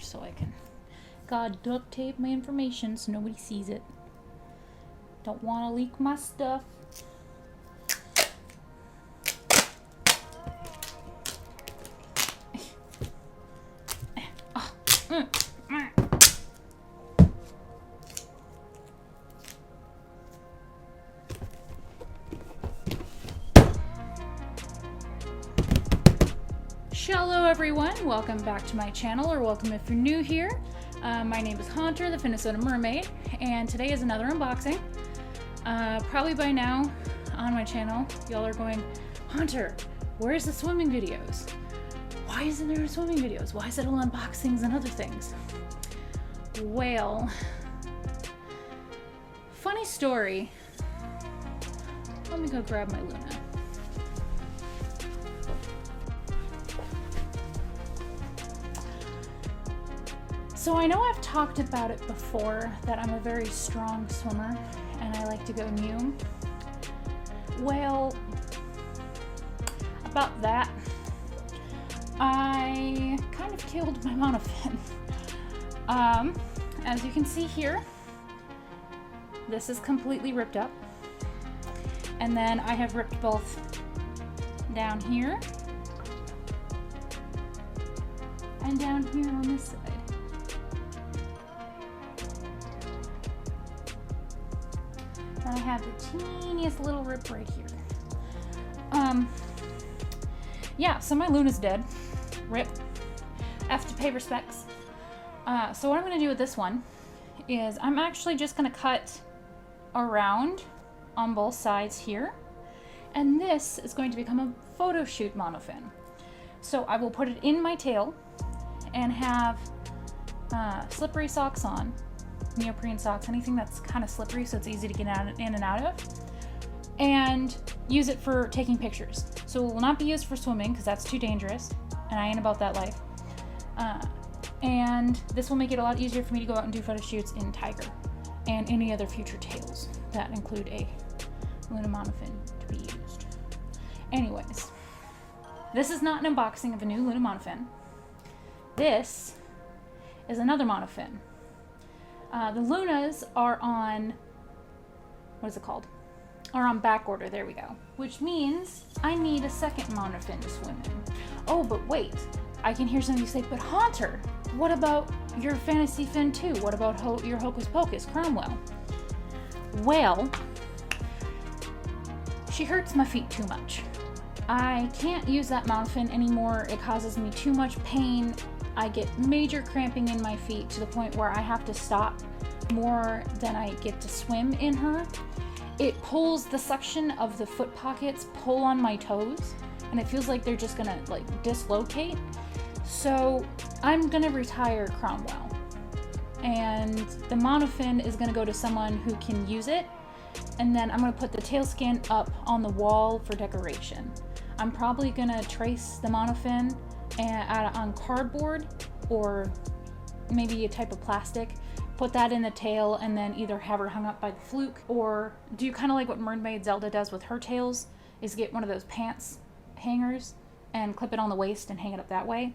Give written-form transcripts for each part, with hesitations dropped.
here so I can duct tape my information so nobody sees it. Don't want to leak my stuff. Hello everyone, welcome back to my channel, or welcome if you're new here. My name is Hunter, the Finnesota Mermaid, and today is another unboxing. Probably by now on my channel, y'all are going, Hunter, where's the swimming videos? Why isn't there swimming videos? Why is it all unboxings and other things? Well, funny story. Let me go grab my Luna. So I know I've talked about it before, that I'm a very strong swimmer and I like to go new. Well, about that, I kind of killed my monofin. As you can see here, this is completely ripped up. And then I have ripped both down here and down here on this side. I have the teeniest little rip right here. Yeah, so my Luna's dead. Rip. F to pay respects. So what I'm going to do with this one is I'm actually just going to cut around on both sides here. And this is going to become a photo shoot monofin. So I will put it in my tail and have slippery socks on. Neoprene socks, anything that's kind of slippery so it's easy to get in and out of, and use it for taking pictures. So it will not be used for swimming because that's too dangerous and I ain't about that life. And this will make it a lot easier for me to go out and do photo shoots in Tiger and any other future tails that include a Luna monofin to be used. Anyways, this is not an unboxing of a new Luna monofin. This is another monofin. The Lunas are on, what is it called? Are on back order, there we go. Which means I need a second monofin to swim in. Oh, but wait, I can hear somebody say, but Hunter, what about your Fantasy Fin 2? What about your Hocus Pocus, Cromwell? Well, she hurts my feet too much. I can't use that monofin anymore. It causes me too much pain. I get major cramping in my feet to the point where I have to stop more than I get to swim in her. It pulls the suction of the foot pockets, pull on my toes, and it feels like they're just gonna like dislocate. So I'm gonna retire Cromwell, and the monofin is gonna go to someone who can use it, and then I'm gonna put the tail skin up on the wall for decoration. I'm probably gonna trace the monofin on cardboard or maybe a type of plastic, put that in the tail, and then either have her hung up by the fluke or do kind of like what Mermaid Zelda does with her tails, is get one of those pants hangers and clip it on the waist and hang it up that way.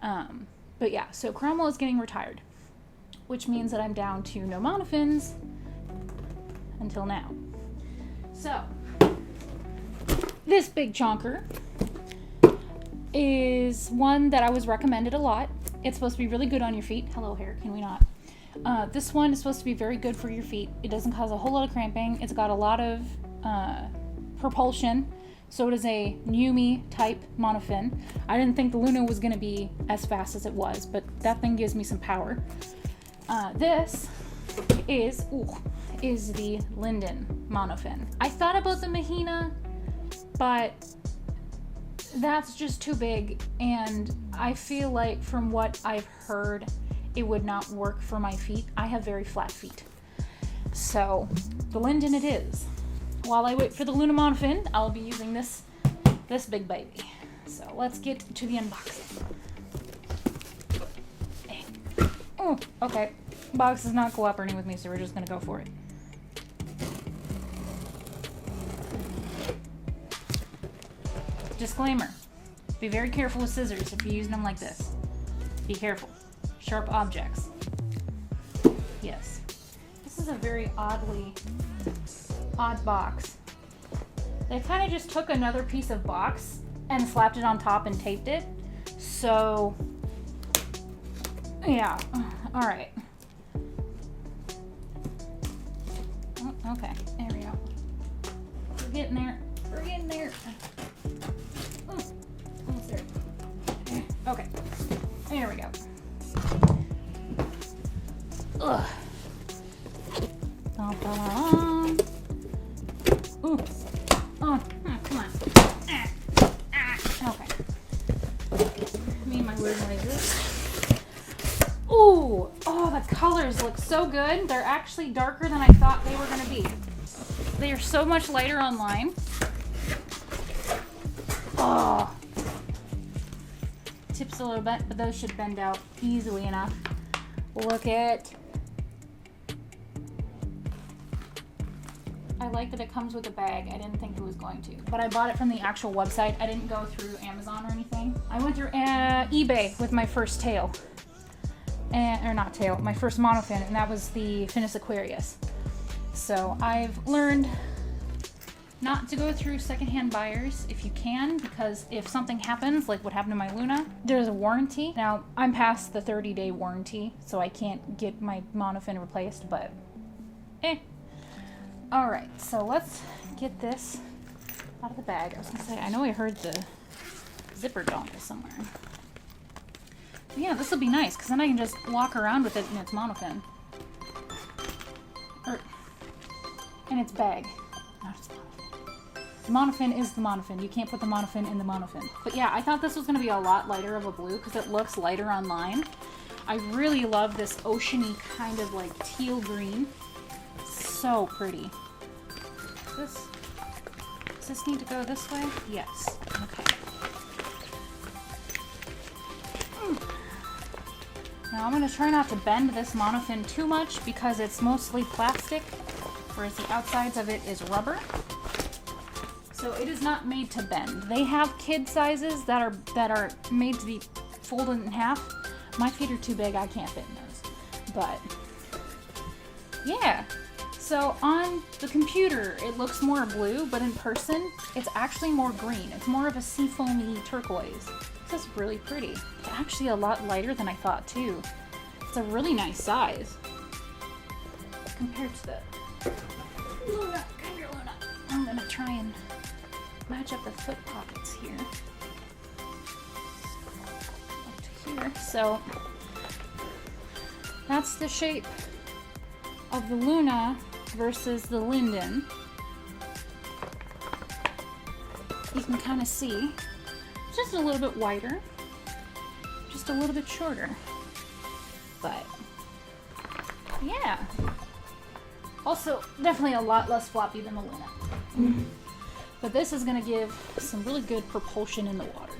But yeah, so Cromwell is getting retired, which means that I'm down to no monofins until now. So this big chonker is one that I was recommended a lot. It's supposed to be really good on your feet. Hello hair, can we not? This one is supposed to be very good for your feet. It doesn't cause a whole lot of cramping. It's got a lot of propulsion. So it is a Yumi type monofin. I didn't think the Luna was going to be as fast as it was, but that thing gives me some power. This is the Linden monofin. I thought about the Mahina, but that's just too big, and I feel like from what I've heard, it would not work for my feet. I have very flat feet. So the Linden it is. While I wait for the Luna monofin, I'll be using this big baby. So let's get to the unboxing. Oh, okay. Box is not cooperating with me, so we're just gonna go for it. Disclaimer. Be very careful with scissors if you're using them like this. Be careful. Sharp objects. Yes. This is a very odd box. They kind of just took another piece of box and slapped it on top and taped it. So, yeah. All right. Oh, okay, there we go. We're getting there. We're getting there. Oh, almost there. Okay, there we go. Ugh. Dun, dun, dun. Ooh. Oh, come on. Okay. Me and my weird noises. Ooh. Oh, the colors look so good. They're actually darker than I thought they were going to be. They are so much lighter online. Oh. Tips a little bit, but those should bend out easily enough. Look at. I like that it comes with a bag. I didn't think it was going to, but I bought it from the actual website. I didn't go through Amazon or anything. I went through eBay with my first tail, or not tail, my first monofin, and that was the Finnis Aquarius. So I've learned not to go through secondhand buyers if you can, because if something happens, like what happened to my Luna, there's a warranty. Now, I'm past the 30-day warranty, so I can't get my monofin replaced, but Alright, so let's get this out of the bag. I was gonna say, I know I heard the zipper dongle somewhere. But yeah, this will be nice, because then I can just walk around with it in its monofin. In its bag. Not its monofin. The monofin is the monofin. You can't put the monofin in the monofin. But yeah, I thought this was going to be a lot lighter of a blue because it looks lighter online. I really love this oceany kind of like teal green. So pretty. Does this need to go this way? Yes. Okay. Now I'm going to try not to bend this monofin too much because it's mostly plastic, whereas the outsides of it is rubber. So it is not made to bend. They have kid sizes that are made to be folded in half. My feet are too big, I can't fit in those. But yeah. So on the computer it looks more blue, but in person it's actually more green. It's more of a seafoamy turquoise. This is really pretty. It's actually a lot lighter than I thought too. It's a really nice size compared to the Luna, Kinder Luna. I'm gonna try and match up the foot pockets here. Up to here. So that's the shape of the Luna versus the Linden. You can kind of see it's just a little bit wider, just a little bit shorter, but yeah. Also, definitely a lot less floppy than the Luna. But this is going to give some really good propulsion in the water.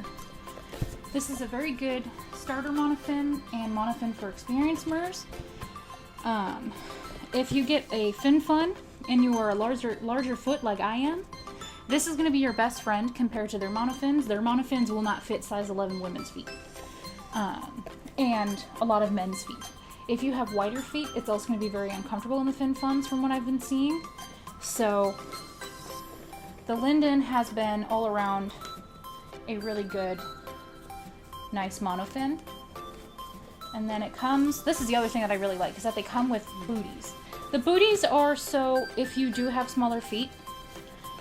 This is a very good starter monofin and monofin for experienced MERS. If you get a fin fun and you are a larger foot like I am, this is going to be your best friend compared to their monofins. Their monofins will not fit size 11 women's feet. And a lot of men's feet. If you have wider feet, it's also going to be very uncomfortable in the fin funs from what I've been seeing. So the Linden has been all around a really good, nice monofin. And then it comes, this is the other thing that I really like, is that they come with booties. The booties are so if you do have smaller feet,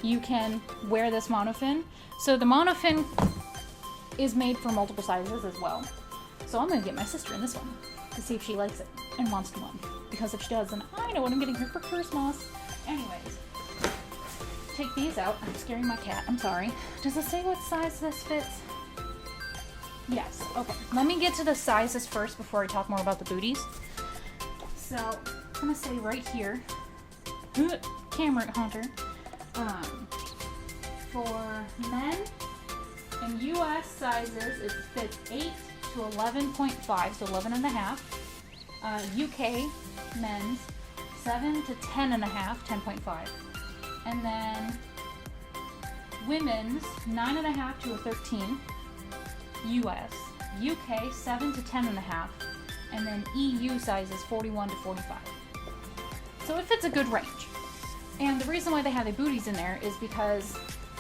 you can wear this monofin. So the monofin is made for multiple sizes as well. So I'm going to get my sister in this one to see if she likes it and wants one. Because if she does, then I know what I'm getting her for Christmas. Anyways, take these out. I'm scaring my cat. I'm sorry. Does it say what size this fits? Yes. Okay. Let me get to the sizes first before I talk more about the booties. So I'm going to say right here, camera hunter, for men in US sizes, it fits 8 to 11.5, so 11 and a half. UK men's 7 to 10 and a half, 10.5. And then women's 9 and a half to a 13. US. UK 7 to 10 and a half. And then EU size is 41 to 45. So it fits a good range. And the reason why they have the booties in there is because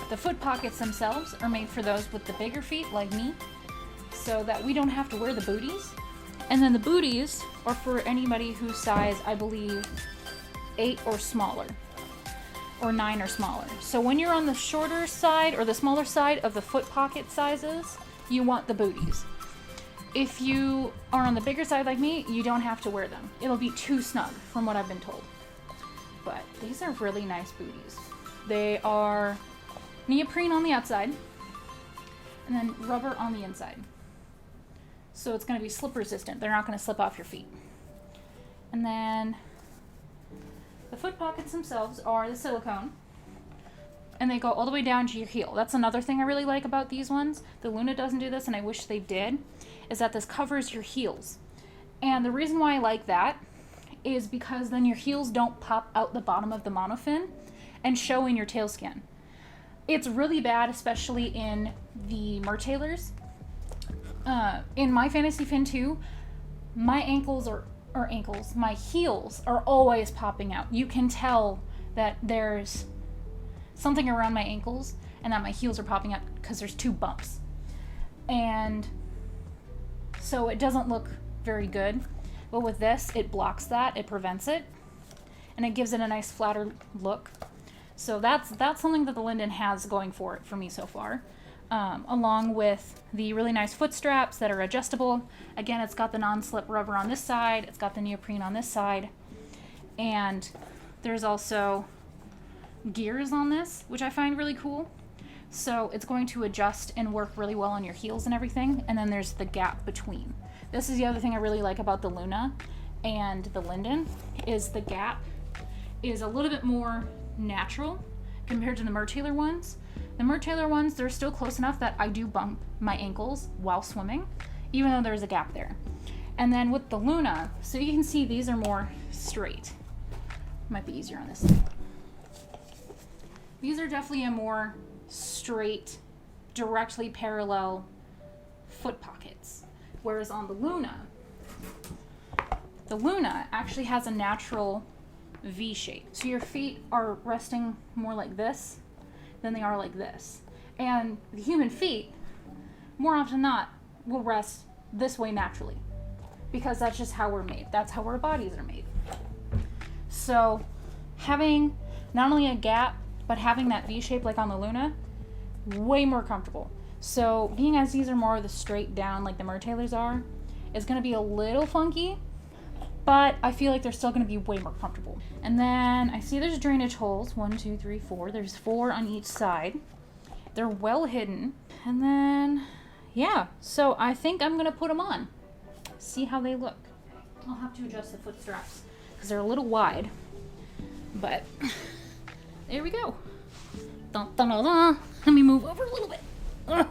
the foot pockets themselves are made for those with the bigger feet like me, so that we don't have to wear the booties. And then the booties are for anybody whose size, I believe, 8 or smaller, or 9 or smaller. So when you're on the shorter side or the smaller side of the foot pocket sizes, you want the booties. If you are on the bigger side like me, you don't have to wear them. It'll be too snug, from what I've been told. But these are really nice booties. They are neoprene on the outside, and then rubber on the inside. So it's going to be slip resistant. They're not going to slip off your feet. And then the foot pockets themselves are the silicone, and they go all the way down to your heel. That's another thing I really like about these ones. The Luna doesn't do this, and I wish they did, is that this covers your heels. And the reason why I like that is because then your heels don't pop out the bottom of the monofin and show in your tail skin. It's really bad, especially in the Mertailers. In my Fantasy Fin 2, my my heels are always popping out. You can tell that there's something around my ankles and that my heels are popping out because there's 2 bumps. And so it doesn't look very good. But with this, it blocks that, it prevents it, and it gives it a nice flatter look. So that's something that the Linden has going for it for me so far. Along with the really nice foot straps that are adjustable. Again, it's got the non-slip rubber on this side, it's got the neoprene on this side, and there's also gears on this, which I find really cool. So it's going to adjust and work really well on your heels and everything, and then there's the gap between. This is the other thing I really like about the Luna and the Linden, is the gap is a little bit more natural compared to the Mertailor ones. The Mertailor ones, they're still close enough that I do bump my ankles while swimming, even though there's a gap there. And then with the Luna, so you can see these are more straight. Might be easier on this side. These are definitely a more straight, directly parallel foot pockets. Whereas on the Luna actually has a natural V shape. So your feet are resting more like this than they are like this. And the human feet, more often than not, will rest this way naturally. Because that's just how we're made. That's how our bodies are made. So having not only a gap, but having that V shape like on the Luna, way more comfortable. So being as these are more of the straight down like the Mertailors are, it's going to be a little funky, but I feel like they're still going to be way more comfortable. And then I see there's drainage holes, 1, 2, 3, 4. There's 4 on each side. They're well hidden. And then, yeah, so I think I'm going to put them on. See how they look. I'll have to adjust the foot straps because they're a little wide, but there we go. Dun, dun, dun, dun. Let me move over a little bit. Dun,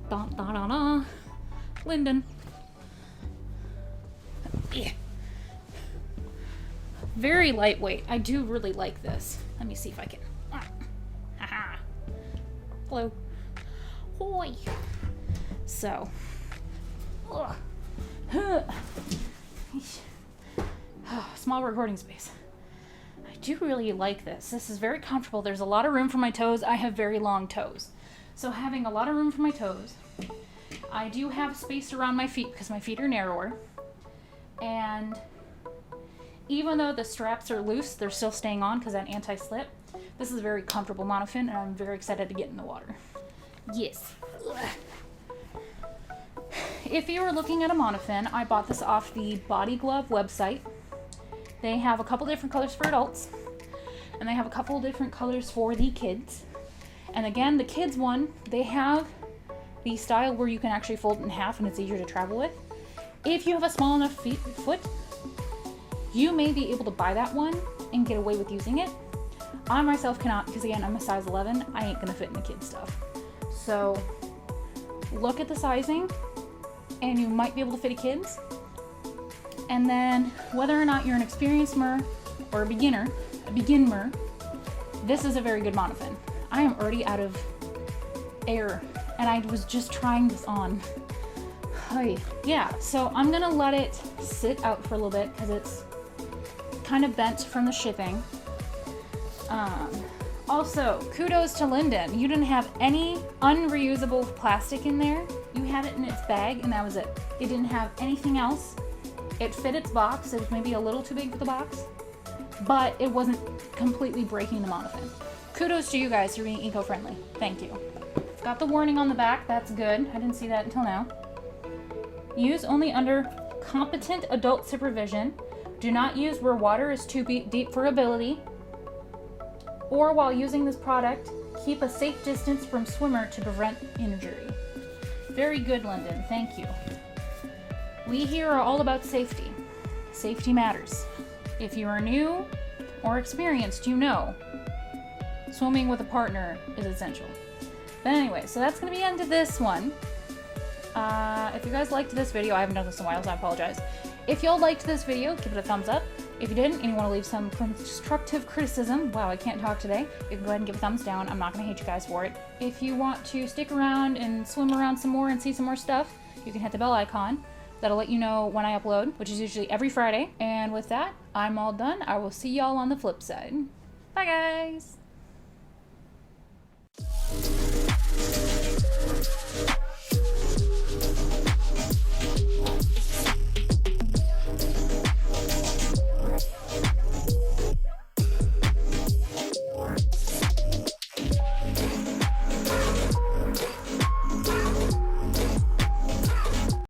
dun, dun, dun. Linden. Yeah. Very lightweight. I do really like this. Let me see if I can. Haha. Hello. Hoi. So. Small recording space. I do really like this. This is very comfortable. There's a lot of room for my toes. I have very long toes. So having a lot of room for my toes, I do have space around my feet because my feet are narrower. And even though the straps are loose, they're still staying on because that anti-slip. This is a very comfortable monofin, and I'm very excited to get in the water. Yes. If you were looking at a monofin, I bought this off the Body Glove website. They have a couple different colors for adults, and they have a couple different colors for the kids. And again, the kids one, they have the style where you can actually fold it in half and it's easier to travel with. If you have a small enough foot, you may be able to buy that one and get away with using it. I myself cannot, because again, I'm a size 11. I ain't gonna fit in the kids stuff. So look at the sizing and you might be able to fit a kids. And then whether or not you're an experienced mer or a beginner, this is a very good monofin. I am already out of air and I was just trying this on. Yeah, so I'm gonna let it sit out for a little bit because it's kind of bent from the shipping. Also, kudos to Linden. You didn't have any unreusable plastic in there. You had it in its bag and that was it. It didn't have anything else. It fit its box. It was maybe a little too big for the box, but it wasn't completely breaking the monofin. Kudos to you guys for being eco-friendly. Thank you. Got the warning on the back. That's good. I didn't see that until now. Use only under competent adult supervision. Do not use where water is too deep for ability. Or while using this product, keep a safe distance from swimmer to prevent injury. Very good, Linden. Thank you. We here are all about safety. Safety matters. If you are new or experienced, you know swimming with a partner is essential. But anyway, so that's going to be the end of this one. If you guys liked this video, I haven't done this in a while, so I apologize. If y'all liked this video, give it a thumbs up. If you didn't and you want to leave some constructive criticism, wow, I can't talk today, you can go ahead and give a thumbs down. I'm not going to hate you guys for it. If you want to stick around and swim around some more and see some more stuff, you can hit the bell icon. That'll let you know when I upload, which is usually every Friday. And with that, I'm all done. I will see y'all on the flip side. Bye, guys!